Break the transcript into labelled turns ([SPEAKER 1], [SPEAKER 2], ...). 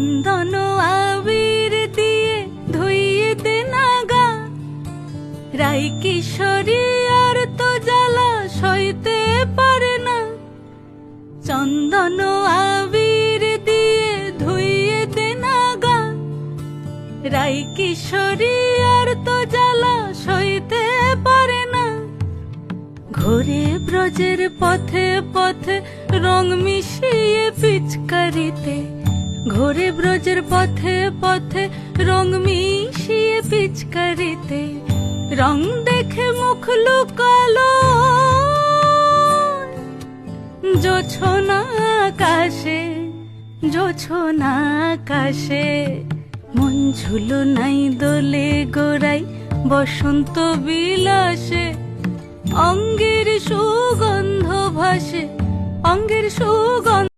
[SPEAKER 1] চন্দন আবির দিয়ে ধুইয়ে দে না গা, রাই কিশোরী আর তো জ্বালা সইতে পারে না। চন্দন আবির দিয়ে ধুইয়ে দে না গা, রাই কিশোরী আর তো জ্বালা সইতে পারে না। ঘোরে ব্রজের পথে পথে রং মিশিয়ে পিচকারিতে, ঘোরে ব্রজের পথে পথে রং মিশিয়ে পিচকারিতে, রং দেখে মুখ লুকালো জোছনা আকাশে, জোছনা আকাশে। মন ঝুলো নাই দোলে গোড়াই বসন্ত বিলাসে, অঙ্গের সুগন্ধ ভাসে, অঙ্গের সুগন্ধ।